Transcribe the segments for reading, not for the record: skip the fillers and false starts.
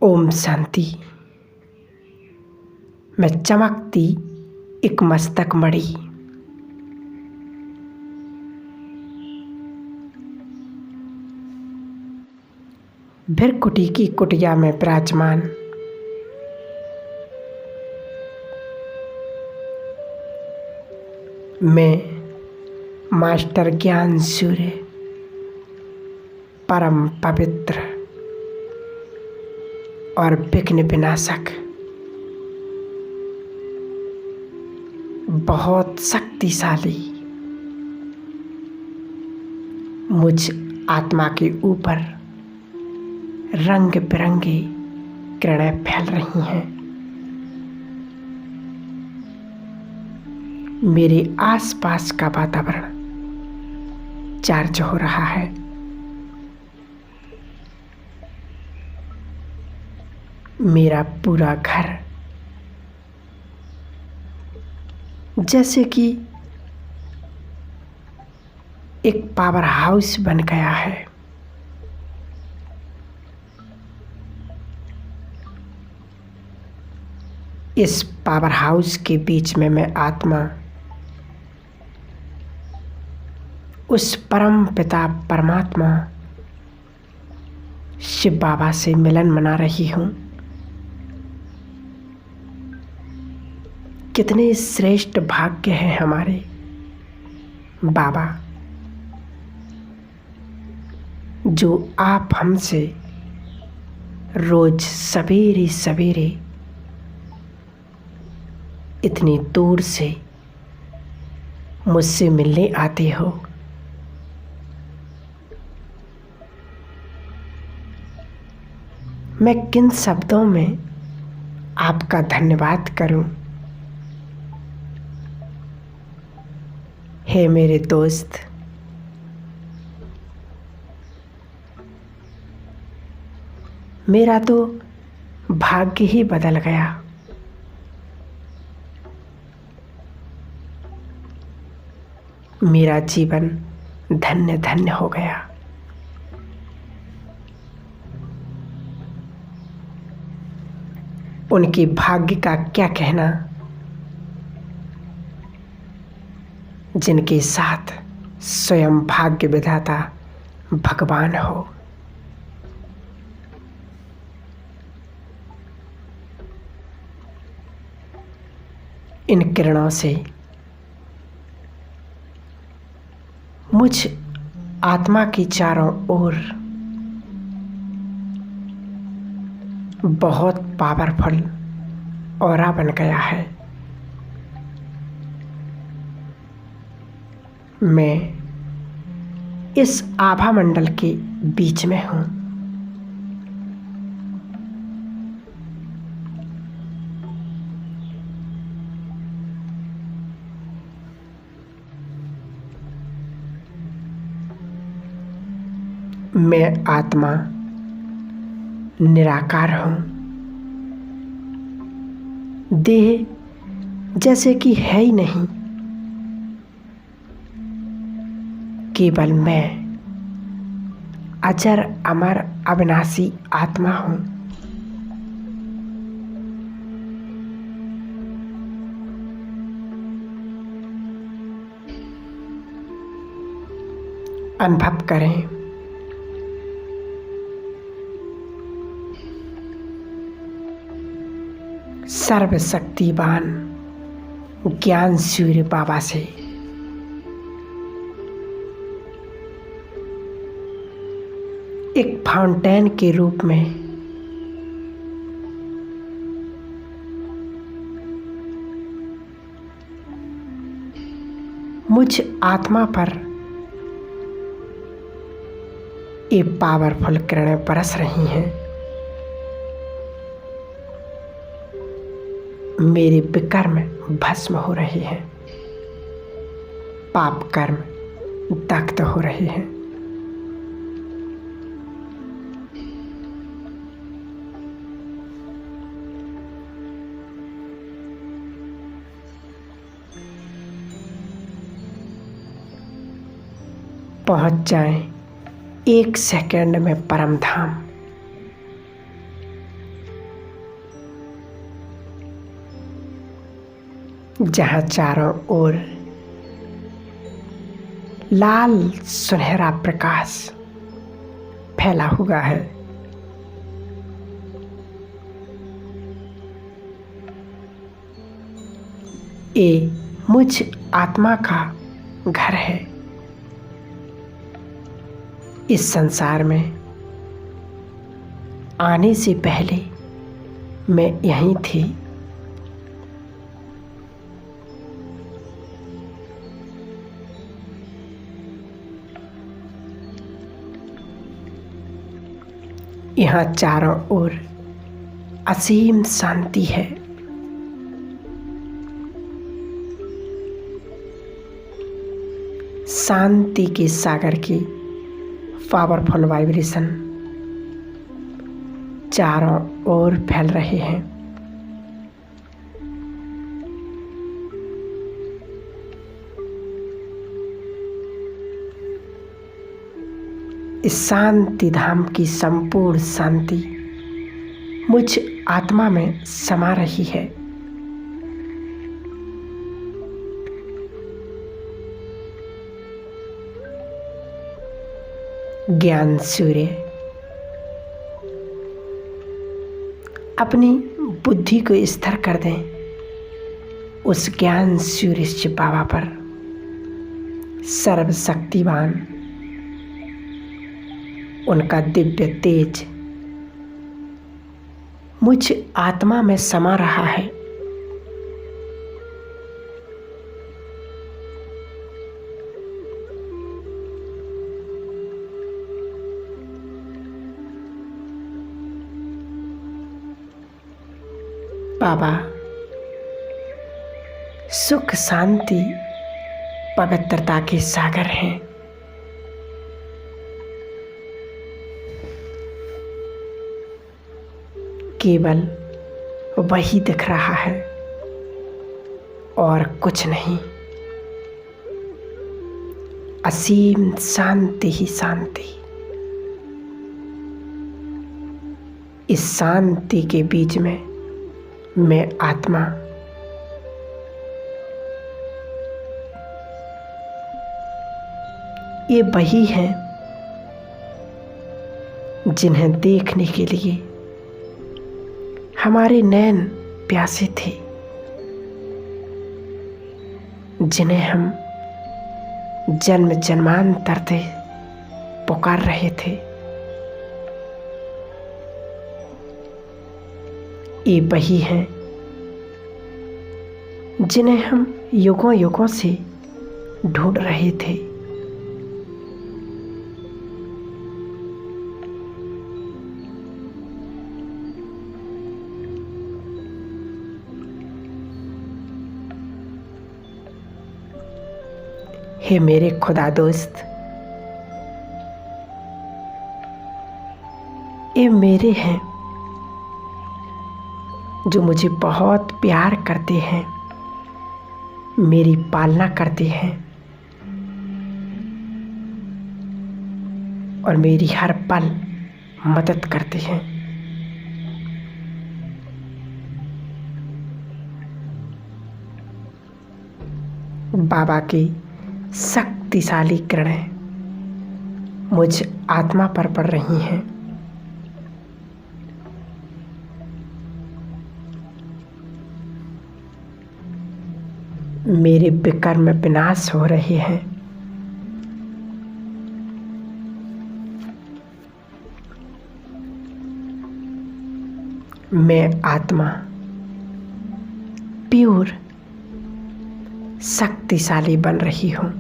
ओम शांति। मैं चमकती एक मस्तक मणि। भृकुटी की कुटिया में विराजमान मैं मास्टर ज्ञान सूर्य परम पवित्र और विघ्न विनाशक बहुत शक्तिशाली मुझ आत्मा के ऊपर रंग बिरंगी किरणें फैल रही हैं। मेरे आसपास का वातावरण चार्ज हो रहा है। मेरा पूरा घर जैसे कि एक पावर हाउस बन गया है। इस पावर हाउस के बीच में मैं आत्मा उस परम पिता परमात्मा शिव बाबा से मिलन मना रही हूँ। कितने श्रेष्ठ भाग्य हैं हमारे बाबा, जो आप हमसे रोज सवेरे सवेरे इतनी दूर से मुझसे मिलने आते हो। मैं किन शब्दों में आपका धन्यवाद करूं। हे मेरे दोस्त, मेरा तो भाग्य ही बदल गया। मेरा जीवन धन्य धन्य हो गया। उनके भाग्य का क्या कहना, जिनके साथ स्वयं भाग्य विधाता भगवान हो। इन किरणों से मुझ आत्मा की चारों ओर बहुत पावरफुल ऑरा बन गया है। मैं इस आभा मंडल के बीच में हूँ। मैं आत्मा निराकार हूँ। देह जैसे कि है ही नहीं, केवल मैं अजर अमर अविनाशी आत्मा हूँ। अनुभव करें, सर्वशक्तिवान ज्ञान सूर्य बाबा से एक फाउंटेन के रूप में मुझ आत्मा पर ये पावरफुल किरणें बरस रही हैं। मेरे विकर्म भस्म हो रहे हैं, पाप कर्म दग्ध हो रहे हैं। पहुंच जाएं एक सेकंड में परम धाम। जहाँ चारों ओर लाल सुनहरा प्रकाश फैला हुआ है। ये मुझ आत्मा का घर है। इस संसार में आने से पहले मैं यहीं थी। यहाँ चारों ओर असीम शांति है। शांति के सागर की पावरफुल वाइब्रेशन चारों ओर फैल रहे हैं। इस शांति धाम की संपूर्ण शांति मुझ आत्मा में समा रही है। ज्ञान सूर्य अपनी बुद्धि को स्थिर कर दें उस ज्ञान सूर्य बाबा पर। सर्वशक्तिवान उनका दिव्य तेज मुझ आत्मा में समा रहा है। बाबा सुख शांति पवित्रता के सागर हैं। केवल वही दिख रहा है और कुछ नहीं। असीम शांति ही शांति। इस शांति के बीच में मैं आत्मा ये वही है जिन्हें देखने के लिए हमारे नैन प्यासे थे, जिन्हें हम जन्म जन्मांतर से पुकार रहे थे। ये वही हैं जिन्हें हम युगों युगों से ढूंढ रहे थे। हे मेरे खुदा दोस्त, ये मेरे हैं जो मुझे बहुत प्यार करते हैं, मेरी पालना करते हैं और मेरी हर पल मदद करते हैं। बाबा की शक्तिशाली किरणें मुझ आत्मा पर पड़ रही हैं। मेरे विकर्म विनाश हो रहे हैं। मैं आत्मा प्योर शक्तिशाली बन रही हूँ।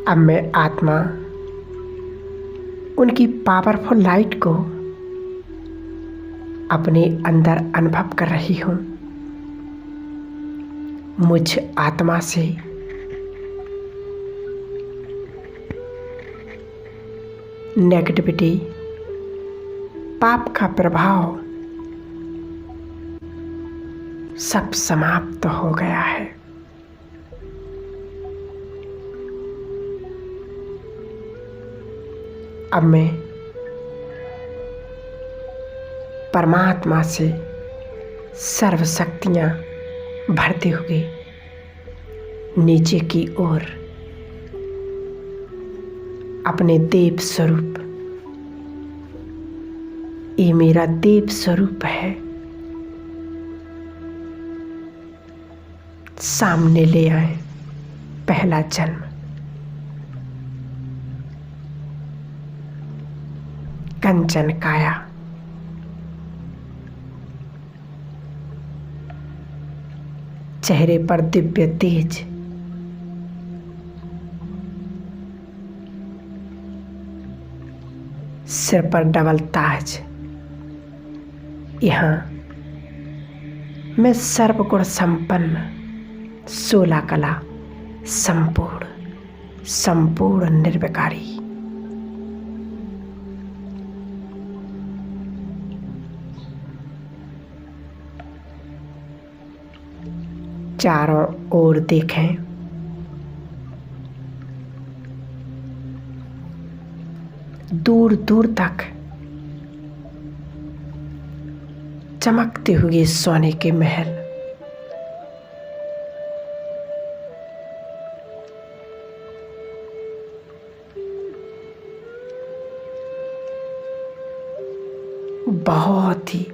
अब मैं आत्मा उनकी पावरफुल लाइट को अपने अंदर अनुभव कर रही हूँ। मुझ आत्मा से नेगेटिविटी, पाप का प्रभाव सब समाप्त हो गया है। अब मैं परमात्मा से सर्व शक्तियाँ भरते हुए नीचे की ओर अपने देव स्वरूप, ये मेरा देव स्वरूप है, सामने ले आए। पहला जन्म, कंचन काया, चेहरे पर दिव्य तेज, सिर पर डबल ताज। यहाँ मैं सर्वगुण संपन्न, 16 कला संपूर्ण निर्विकारी। चारों ओर देखें, दूर दूर तक चमकते हुए सोने के महल, बहुत ही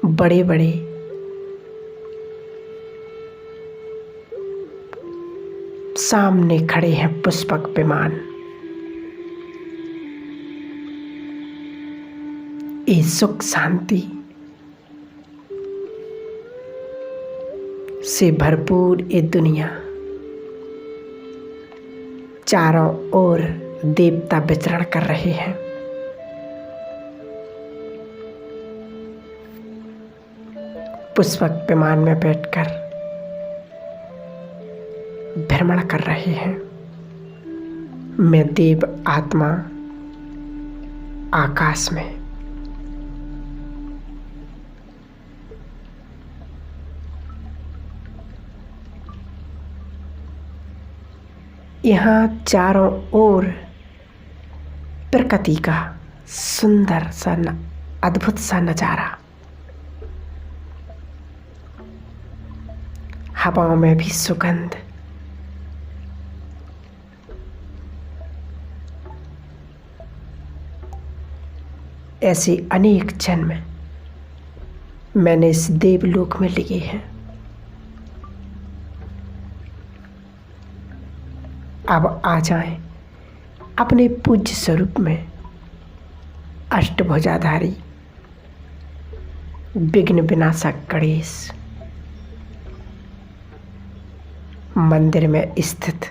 बड़े बड़े सामने खड़े हैं पुष्पक विमान। ये सुख शांति से भरपूर ये दुनिया, चारों ओर देवता विचरण कर रहे हैं। पुष्पक विमान में बैठकर भ्रमण कर रहे हैं। मैं देव आत्मा आकाश में, यहाँ चारों ओर प्रकृति का सुंदर सा अद्भुत सा नजारा, हवाओं में भी सुगंध, ऐसे अनेक जन्म मैंने इस देवलोक में लिए हैं। अब आ जाएं अपने पूज्य स्वरूप में, अष्टभुजाधारी विघ्न विनाशक गणेश मंदिर में स्थित।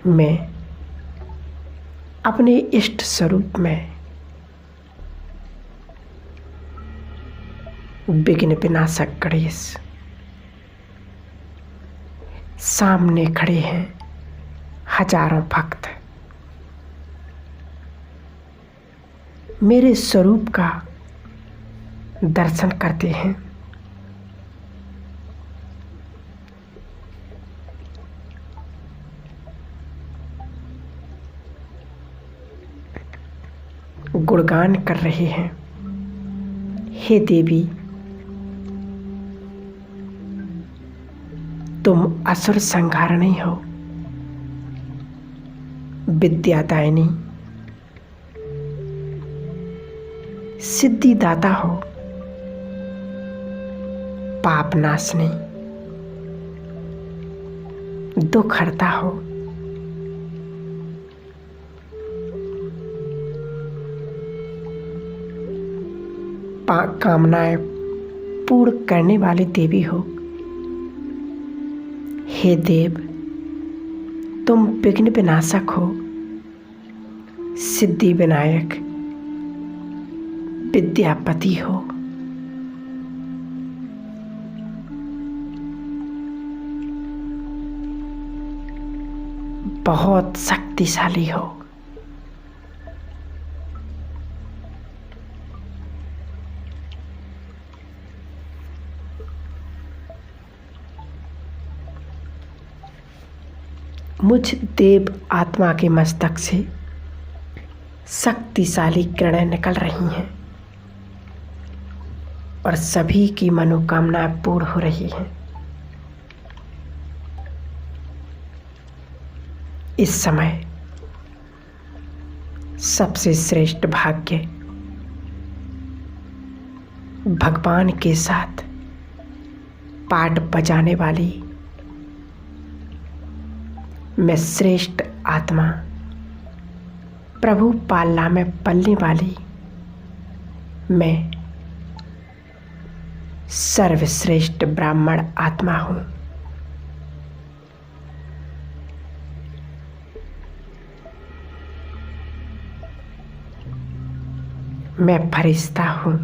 मैं अपने इष्ट स्वरूप में विघ्न विनाशक गणेश, सामने खड़े हैं हजारों भक्त, मेरे स्वरूप का दर्शन करते हैं। गुणगान कर रहे हैं, हे देवी तुम असुर संहारिणी हो, विद्यादायिनी, सिद्धिदाता हो, पाप नाशनी, दुख हरता हो, कामनाएं पूर्ण करने वाली देवी हो। हे देव तुम विघ्न विनाशक हो, सिद्धि विनायक, विद्यापति हो। बहुत शक्तिशाली हो। मुझ देव आत्मा के मस्तक से शक्तिशाली किरणें निकल रही हैं और सभी की मनोकामनाएं पूर्ण हो रही हैं। इस समय सबसे श्रेष्ठ भाग्य भगवान के साथ पाठ बजाने वाली मैं श्रेष्ठ आत्मा, प्रभु पालना में पलने वाली मैं सर्वश्रेष्ठ ब्राह्मण आत्मा हूँ। मैं फरिश्ता हूँ,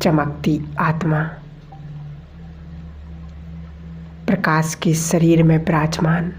चमकती आत्मा, प्रकाश के शरीर में विराजमान